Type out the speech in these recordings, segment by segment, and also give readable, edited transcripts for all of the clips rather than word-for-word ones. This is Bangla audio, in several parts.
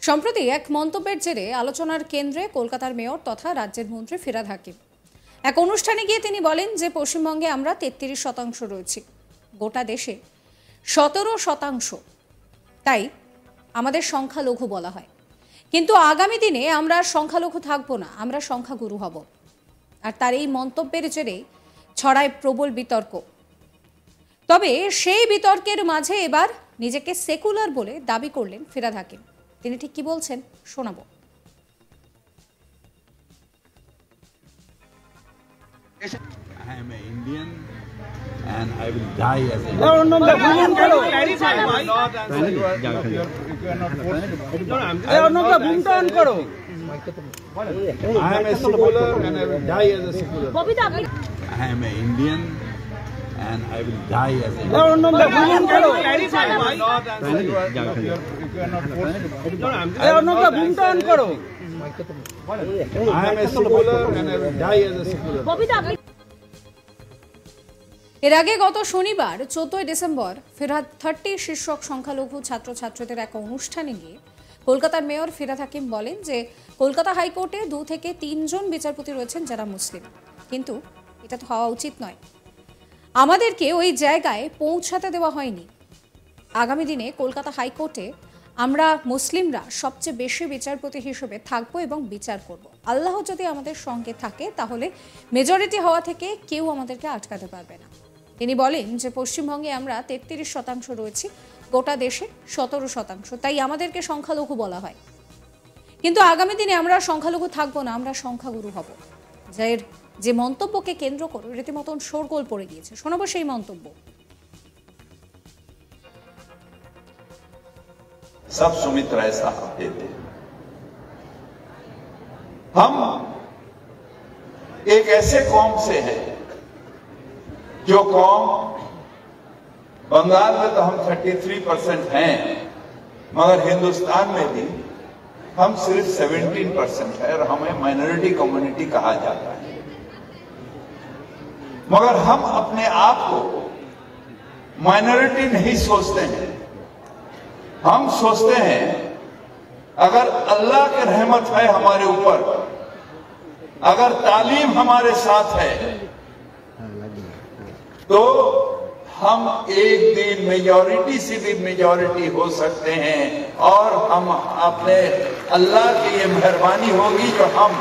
সম্প্রতি এক মন্তব্যের জেরে আলোচনার কেন্দ্রে কলকাতার মেয়র তথা রাজ্যের মন্ত্রী ফিরহাদ হাকিম। এক অনুষ্ঠানে গিয়ে তিনি বলেন যে পশ্চিমবঙ্গে আমরা 33% রয়েছি, গোটা দেশে 17%, তাই আমাদের সংখ্যালঘু বলা হয়। কিন্তু আগামী দিনে আমরা সংখ্যালঘু থাকবো না, আমরা সংখ্যাগুরু হব। আর তার এই মন্তব্যের জেরে ছড়ায় প্রবল বিতর্ক। তবে সেই বিতর্কের মাঝে এবার নিজেকে সেকুলার বলে দাবি করলেন ফিরহাদ হাকিম। তিনি ঠিক কি বলছেন শোনাবো। I am an Indian and I will die as an I am a secular and I will die as a secular. I am an Indian and I will die as a I am a secular and I will die as a secular. এর আগে গত শনিবার 14 ডিসেম্বর ফিরহাদ 30 শীর্ষক সংখ্যালঘু ছাত্রছাত্রীদের এক অনুষ্ঠানে গিয়ে কলকাতার মেয়র ফিরহাদ হাকিম বলেন যে কলকাতা হাইকোর্টে 2 থেকে 3 জন বিচারপতি রয়েছেন যারা মুসলিম, কিন্তু এটা তো হওয়া উচিত নয়। আমাদেরকে ওই জায়গায় পৌঁছাতে দেওয়া হয়নি। আগামী দিনে কলকাতা হাইকোর্টে আমরা মুসলিমরা সবচেয়ে বেশি বিচারপতি হিসেবে থাকবো এবং বিচার করব। আল্লাহ যদি আমাদের সঙ্গে থাকে তাহলে মেজরিটি হওয়া থেকে কেউ আমাদেরকে আটকাতে পারবে না। তিনি বলেন যে পশ্চিমবঙ্গে আমরা 33% রয়েছি, গোটা দেশে 17%, তাই আমাদেরকে সংখ্যালঘু বলা হয়। কিন্তু আগামী দিনে আমরা সংখ্যালঘু থাকবো না, আমরা সংখ্যাগুরু হব। যার যে মন্তব্যকে কেন্দ্র করে রীতিমতন শোরগোল পড়ে গিয়েছে। শোনাবো সেই মন্তব্য। सब सुमित राय साहब देते हैं। हम एक ऐसे कौम से हैं जो कौम बंगाल में तो हम 33% हैं, मगर हिंदुस्तान में भी हम सिर्फ 17% है और हमें माइनॉरिटी कम्युनिटी कहा जाता है। मगर हम अपने आप को माइनॉरिटी नहीं सोचते हैं। हम सोचते हैं अगर अल्लाह की रहमत है हमारे ऊपर, अगर तालीम हमारे साथ है, तो हम एक दिन मेजॉरिटी से भी मेजॉरिटी हो सकते हैं और हम अपने अल्लाह की ये मेहरबानी होगी जो हम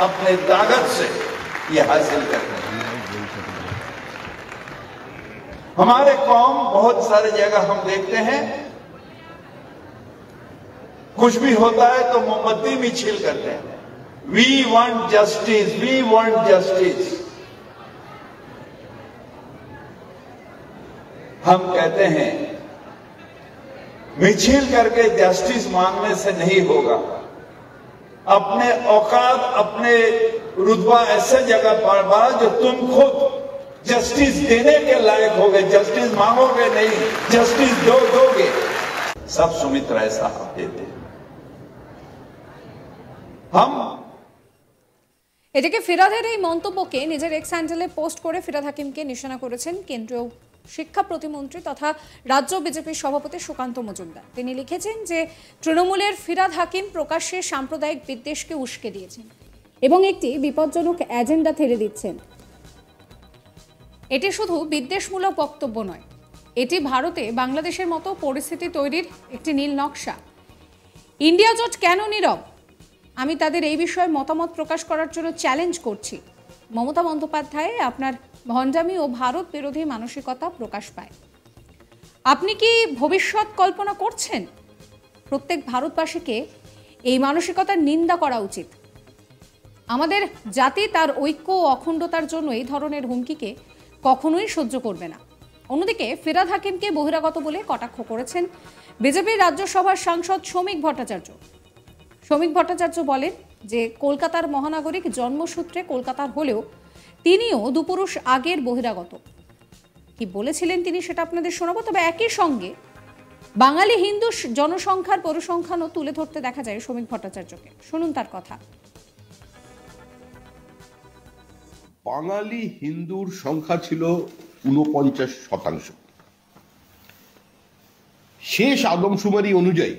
अपने ताकत से ये हासिल करते हैं। हमारे कौम बहुत सारे जगह हम देखते हैं कुछ भी होता है तो मोमबत्ती भी छील करते हैं। We want justice, we want justice. हम कहते हैं मिछिल करके जस्टिस मांगने से नहीं होगा। अपने औकात, अपने रुतबा ऐसे जगह पर बढ़ा जो तुम खुद जस्टिस देने के लायक होगे। जस्टिस मांगोगे नहीं, जस्टिस दोगे। सब सुमित राय साहब देते हैं। এদিকে ফিরহাদের এই মন্তব্যকে নিজের এক্স হ্যান্ডেলে পোস্ট করে ফিরহাদ হাকিমকে নিশানা করেছেন কেন্দ্রীয় শিক্ষা প্রতিমন্ত্রী তথা রাজ্য বিজেপির সভাপতি সুকান্ত মজুমদার। তিনি লিখেছেন যে তৃণমূলের ফিরহাদ হাকিম প্রকাশ্যে সাম্প্রদায়িক বিদ্বেষকে উস্কে দিয়েছেন এবং একটি বিপজ্জনক এজেন্ডা ঠেলে দিচ্ছেন। এটি শুধু বিদ্বেষমূলক বক্তব্য নয়, এটি ভারতে বাংলাদেশের মতো পরিস্থিতি তৈরির একটি নীল নকশা। ইন্ডিয়া জোট কেন নীরব? আমি তাদের এই বিষয়ে মতামত প্রকাশ করার জন্য চ্যালেঞ্জ করছি। মমতা বন্দ্যোপাধ্যায় আপনার ভণ্ডামি ও ভারত বিরোধী মানসিকতা প্রকাশ পায়। আপনি কি ভবিষ্যৎ কল্পনা করছেন? প্রত্যেক ভারতবাসীকে এই মানসিকতার নিন্দা করা উচিত। আমাদের জাতি তার ঐক্য ও অখণ্ডতার জন্য এই ধরনের হুমকিকে কখনোই সহ্য করবে না। অন্যদিকে ফিরহাদ হাকিমকে বহিরাগত বলে কটাক্ষ করেছেন বিজেপির রাজ্যসভার সাংসদ শ্রমিক ভট্টাচার্য। শ্রমিক ভট্টাচার্য বলেন যে কলকাতার মহানাগরিক জন্মসূত্রে কলকাতার হলেও তিনিও দুপুরুষ আগের বহিরাগত। কি বলেছিলেন তিনি সেটা আপনাদের শোনাবো। তবে একই সঙ্গে বাঙালি হিন্দু জনসংখ্যার পরিসংখ্যানও তুলে ধরতে দেখা যায় শ্রমিক ভট্টাচার্যকে। শুনুন তার কথা। বাঙালি হিন্দুর সংখ্যা ছিল 49%। শেষ আদমশুমারি অনুযায়ী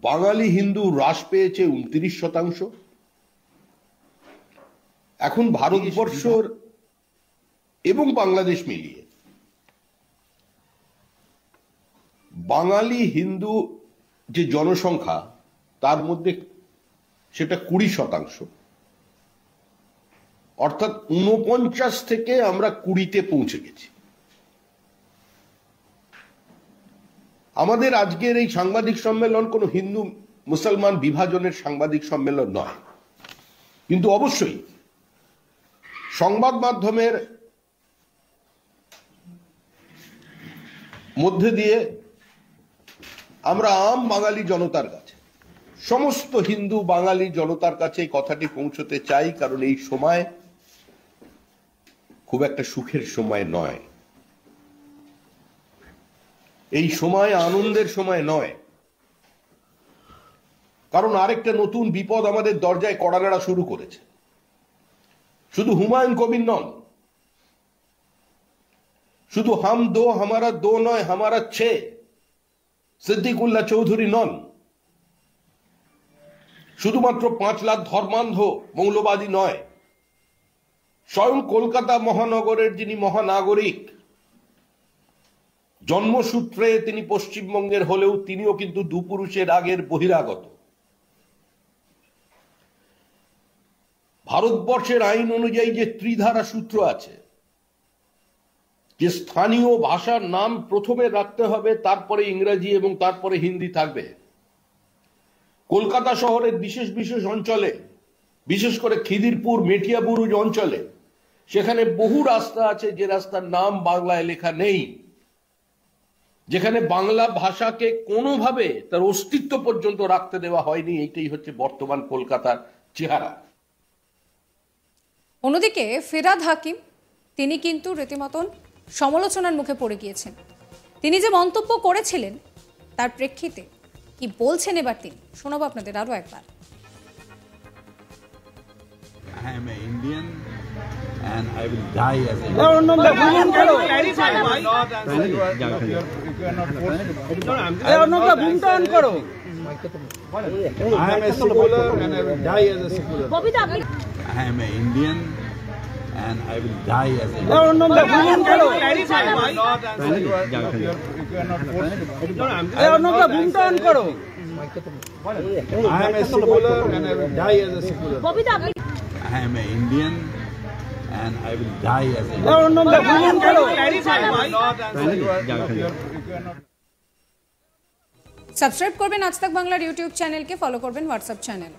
বাঙালি হিন্দু হ্রাস পেয়েছে 29%। এখন ভারতবর্ষর এবং বাংলাদেশ মিলিয়ে বাঙালি হিন্দু যে জনসংখ্যা তার মধ্যে সেটা 20%, অর্থাৎ 49 থেকে আমরা 20-তে পৌঁছে গেছি। আমাদের আজকের এই সাংবাদিক সম্মেলন কোনো হিন্দু মুসলমান বিভাজনের সাংবাদিক সম্মেলন নয়, কিন্তু অবশ্যই সংবাদ মাধ্যমের মধ্যে দিয়ে আমরা আম বাঙালি জনতার কাছে, সমস্ত হিন্দু বাঙালি জনতার কাছে এই কথাটি পৌঁছতে চাই, কারণ এই সময় খুব একটা সুখের সময় নয়, এই সময় আনন্দের সময় নয়। কারণ আরেকটা নতুন বিপদ আমাদের দরজায় কড়া নাড়া শুরু করেছে। শুধু হুমায়ুন কবির নন, শুধু হাম দো হামারা দো নয়, হামারা ছে সিদ্দিকুল্লাহ চৌধুরী নন, শুধুমাত্র 5 লাখ ধর্মান্ধ মৌলবাদী নয়, স্বয়ং কলকাতা মহানগরের যিনি মহানাগরিক, জন্মসূত্রে তিনি পশ্চিমবঙ্গের হলেও তিনিও কিন্তু দুপুরুষের আগের বহিরাগত। ভারতবর্ষের আইন অনুযায়ী যে ত্রিধারা সূত্র আছে, যে স্থানীয় ভাষার নাম প্রথমে রাখতে হবে, তারপরে ইংরেজি এবং তারপরে হিন্দি থাকবে। কলকাতা শহরের বিশেষ বিশেষ অঞ্চলে, বিশেষ করে খিদিরপুর মেটিয়াবুরুজ অঞ্চলে, সেখানে বহু রাস্তা আছে যে রাস্তার নাম বাংলায় লেখা নেই, যেখানে বাংলা ভাষাকে কোনোভাবে তার অস্তিত্ব পর্যন্ত রাখতে দেওয়া হয়নি। এইটাই হচ্ছে বর্তমান কলকাতার চেহারা। অন্যদিকে ফিরহাদ হাকিম তিনি কিন্তু রীতিমতন সমালোচনার মুখে পড়ে গিয়েছেন। তিনি যে মন্তব্য করেছিলেন তার প্রেক্ষিতে কি বলছেন এবার তিনি শোনাবো আপনাদের আরো একবার। I am an Indian and I will die as an I am a secular and I will die as a secular. I am an Indian and I will die as a I am a secular and I will die as a secular. I am an Indian and I will die as a subscribe করবেন আজ তাক বাংলার ইউটিউব চ্যানেলকে, ফলো করবেন হোয়াটসঅ্যাপ চ্যানেল।